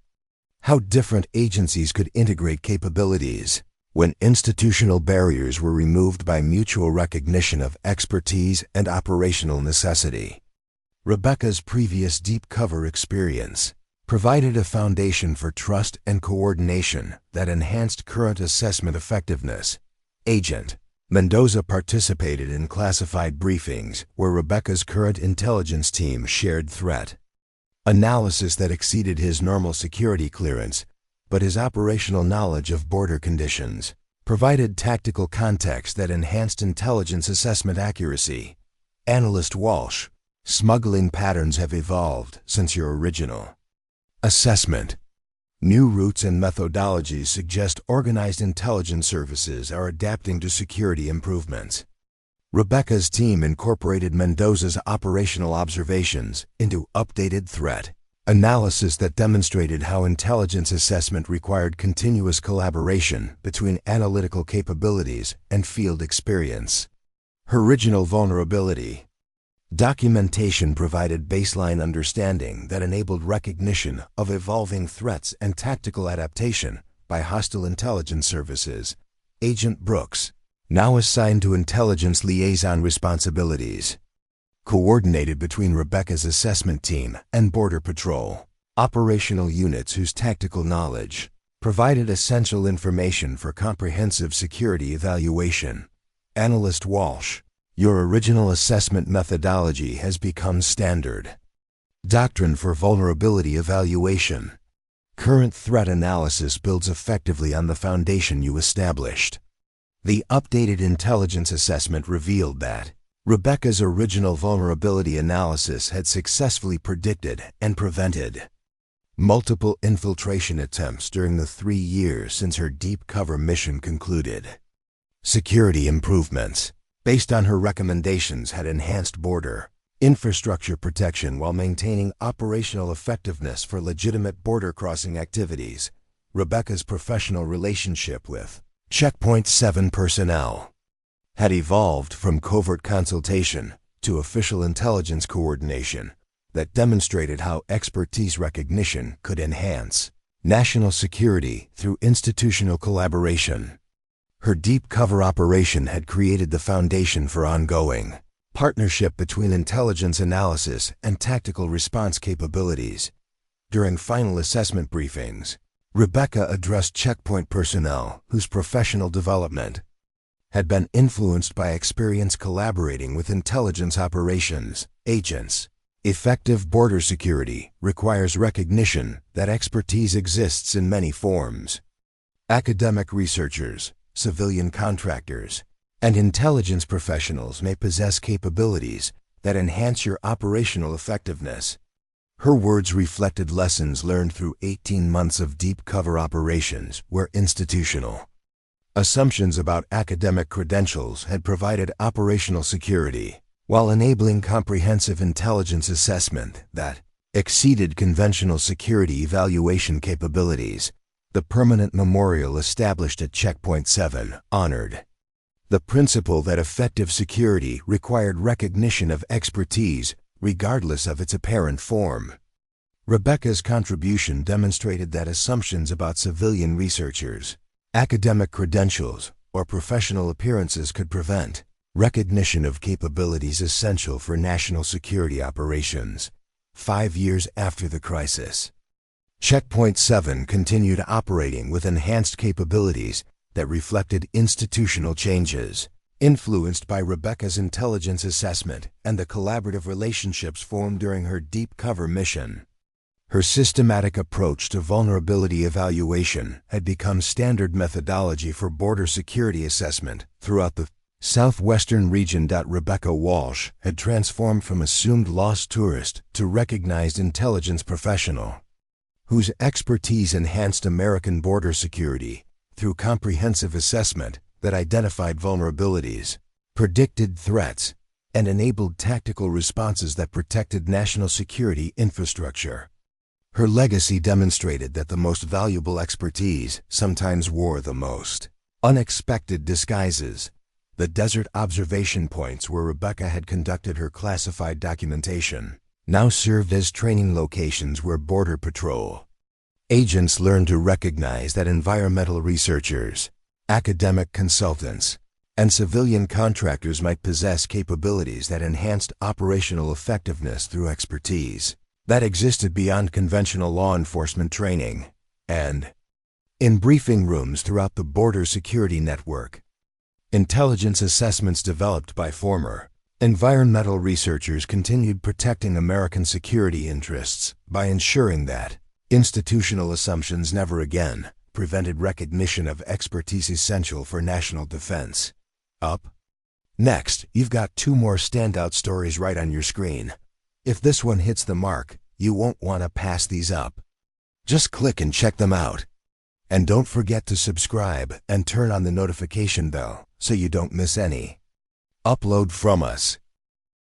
how different agencies could integrate capabilities when institutional barriers were removed by mutual recognition of expertise and operational necessity. Rebecca's previous deep cover experience provided a foundation for trust and coordination that enhanced current assessment effectiveness. Agent Mendoza participated in classified briefings where Rebecca's current intelligence team shared threat analysis that exceeded his normal security clearance, but his operational knowledge of border conditions provided tactical context that enhanced intelligence assessment accuracy. Analyst Walsh, smuggling patterns have evolved since your original assessment. New routes and methodologies suggest organized intelligence services are adapting to security improvements. Rebecca's team incorporated Mendoza's operational observations into updated threat analysis that demonstrated how intelligence assessment required continuous collaboration between analytical capabilities and field experience. Her original vulnerability Documentation provided baseline understanding that enabled recognition of evolving threats and tactical adaptation by hostile intelligence services. Agent Brooks, now assigned to intelligence liaison responsibilities, coordinated between Rebecca's assessment team and Border Patrol operational units whose tactical knowledge provided essential information for comprehensive security evaluation. Analyst Walsh, your original assessment methodology has become standard. Doctrine for vulnerability evaluation. Current threat analysis builds effectively on the foundation you established. The updated intelligence assessment revealed that Rebecca's original vulnerability analysis had successfully predicted and prevented multiple infiltration attempts during the 3 years since her deep cover mission concluded. Security improvements based on her recommendations had enhanced border infrastructure protection while maintaining operational effectiveness for legitimate border crossing activities. Rebecca's professional relationship with Checkpoint 7 personnel had evolved from covert consultation to official intelligence coordination that demonstrated how expertise recognition could enhance national security through institutional collaboration. Her deep cover operation had created the foundation for ongoing partnership between intelligence analysis and tactical response capabilities. During final assessment briefings, Rebecca addressed checkpoint personnel whose professional development had been influenced by experience collaborating with intelligence operations agents. Effective border security requires recognition that expertise exists in many forms. Academic researchers, civilian contractors, and intelligence professionals may possess capabilities that enhance your operational effectiveness. Her words reflected lessons learned through 18 months of deep cover operations where institutional assumptions about academic credentials had provided operational security, while enabling comprehensive intelligence assessment that exceeded conventional security evaluation capabilities. The permanent memorial established at Checkpoint 7 honored the principle that effective security required recognition of expertise regardless of its apparent form. Rebecca's contribution demonstrated that assumptions about civilian researchers, academic credentials, or professional appearances could prevent recognition of capabilities essential for national security operations. 5 years after the crisis, Checkpoint 7 continued operating with enhanced capabilities that reflected institutional changes, influenced by Rebecca's intelligence assessment and the collaborative relationships formed during her deep cover mission. Her systematic approach to vulnerability evaluation had become standard methodology for border security assessment throughout the southwestern region. Rebecca Walsh had transformed from assumed lost tourist to recognized intelligence professional, whose expertise enhanced American border security through comprehensive assessment that identified vulnerabilities, predicted threats, and enabled tactical responses that protected national security infrastructure. Her legacy demonstrated that the most valuable expertise sometimes wore the most unexpected disguises. The desert observation points where Rebecca had conducted her classified documentation now served as training locations where Border Patrol agents learned to recognize that environmental researchers, academic consultants, and civilian contractors might possess capabilities that enhanced operational effectiveness through expertise that existed beyond conventional law enforcement training. And in briefing rooms throughout the border security network, intelligence assessments developed by former environmental researchers continued protecting American security interests by ensuring that institutional assumptions never again prevented recognition of expertise essential for national defense. Up next, you've got 2 more standout stories right on your screen. If this one hits the mark, you won't want to pass these up. Just click and check them out. And don't forget to subscribe and turn on the notification bell so you don't miss any upload from us.